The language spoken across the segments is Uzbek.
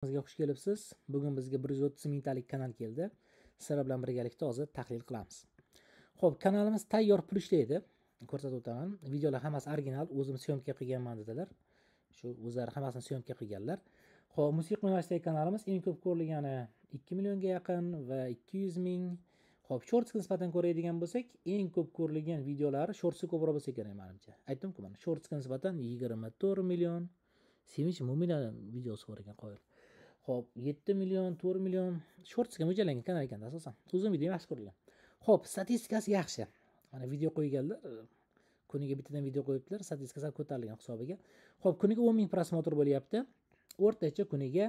Bizga xush kelibsiz. Bugun bizga 130 mingtalik kanal keldi. Sizlar bilan birgalikda hozir tahlil qilamiz. Xo'p, kanalimiz tayyor pul ishlaydi. Ko'rsatib o'taman. Videolar hammasi original, o'zim syomka qilganman dedilar. Shu o'zlari hammasini syomka qilganlar. Xo'p, musiqa yo'nalishidagi kanalimiz eng ko'p ko'rilgani 2 millionga yaqin va 200 ming. Xo'p, shortsga nisbatan ko'radigan bo'lsak, eng ko'p ko'rilgan videolari shortsga ko'proq bo'lsa kerak menimcha. Aytdim-ku, mana shortsga nisbatan 24 million. Sevinch Mo'minani videosi bor ekan qo'yil. Xo'p, 7 million, 4 million shortsga mo'ljallangan kanal ekan asosan. Uzun video yaxshi ko'rilgan. Xo'p, statistikasi yaxshi. Mana video qo'yganlar, kuniga bittadan video qo'yibdilar, statistikasi ko'tarilgan hisobiga. Xo'p, kuniga 10 ming prosmotr bo'lyapti. O'rtacha kuniga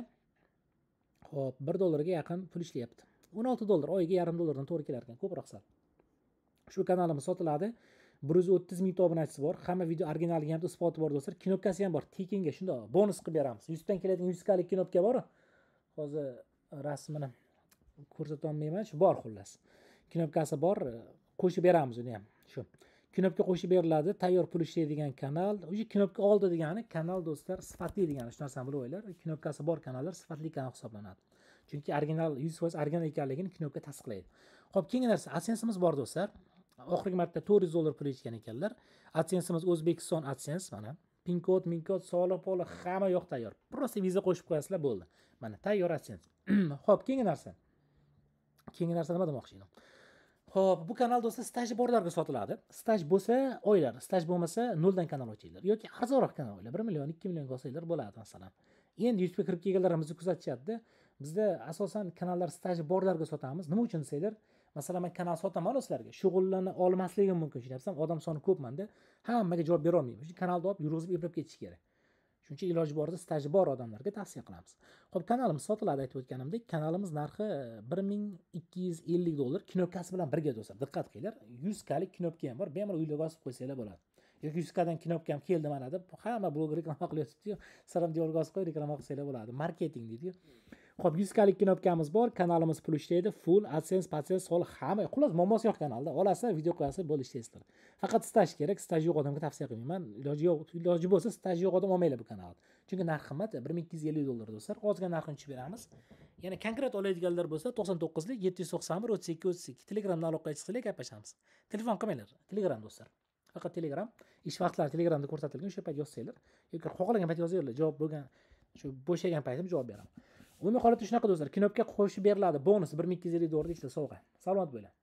xo'p, 1 dollarga yaqin pul ishlayapti. 16 dollar, oyiga yarim dollardan to'g'ri kelar ekan, ko'proq sal. Shu kanalimiz sotiladi. 130 ming obunachisi bor. Hamma video originaliga ham isboti bor do'stlar. Knopkasi ham bor. Tekinga shunday bonus qilib beramiz. 100 dan keladigan 100 kalik knopka bor. Hozir rasmini ko'rsata olmayman, shu bor xullas. Knopkasi bor, qo'shib beramiz uni ham. Shu. Knopka qo'shib beriladi, tayyor pul ishlaydigan kanal. O'sha knopka oldi degani kanal do'stlar sifatli degani, shu narsani bilib o'ylar. Knopkasi bor kanallar sifatli kanal hisoblanadi. Chunki original 100% original ekanligini knopka tasdiqlaydi. Xo'p, keyingi narsa AdSense'imiz bor do'stlar. Oxirgi marta 400 dollar pul ishgan ekanlar. AdSense'imiz O'zbekiston AdSense mana. Pin kod, soliq, hamma yo'q tayyor. Prosta viza qo'shib qo'yasizlar bo'ldi. Mana tayyor AdSense. Xo'p, keyingi narsa. Keyingi narsa nima demoqchi edim? Xo'p, bu kanal do'stlar staj borlarga sotiladi. Staj bo'lsa oylar, staj bo'lmasa noldan kanal ochinglar yoki arzonroq kanal oylar. 1 million, 2 million olsanglar bo'ladi masalan. Endi YouTube'ga kirib kelganlarimizni kuzatishadi. Bizda asosan kanallar staj borlarga sotamiz. Nima uchun desanglar, masalan men kanal sotaman sizlarga. Shug'ullana olmasligim mumkin. Tushunyapsizmi? Odam soni ko'pmanda, hammaga javob bera olmayman. Shu kanalni olib yurg'izib eplab ketish kerak. Shuning uchun iloji borida staji bor odamlarga tavsiya qilamiz. Xo'p, kanalimiz sotiladi aytib o'tganimdek. Kanalimiz narxi 1250 dollar. Knopkasi bilan birga do'stlar. Diqqat qilinglar. 100 kalik knopka ham bor. Bemalol uylarga osib qo'ysanglar bo'ladi. Yoki 100 kadan knopka ham keldi mana deb hamma bloger reklama qilyapti-yu. Saram diyorga osib qo'yib reklama qilsanglar bo'ladi. Marketing deydi-yu. Xo'p, 100 kalik knopkamiz bor. Kanalimiz pul ishlaydi. Full AdSense, PadSense, soliq hamma. Xullas, muammosi yo'q kanalda. Olasizlar, video qo'yasizlar, bo'ldi ishlaysizlar. Faqat staj kerak. Staj yo'q odamga tavsiya qilmayman. Iloji bo'lsa staj yo'q odam olmanglar bu kanalni. Chunki narxi qimmat, 1250 dollar do'stlar. Ozgina narxini tushib beramiz. Yana konkret oladiganlar bo'lsa 99 lik 791 32 32. Telegramdan aloqaga chiqsanglar gaplashamiz. Telefon qilmanglar. Telegram do'stlar. Faqat Telegram. Ish vaqtlari Telegramda ko'rsatilgan, o'sha payt yozsanglar yoki xohlagan payt yozinglar. Javob bo'lgan shu bo'shagan paytim javob beraman. Umumiy holatda shunaqa do'stlar. Knopka qo'shib beriladi. Bonus 1250 dollar ishla sovg'a. Salomat bo'ling.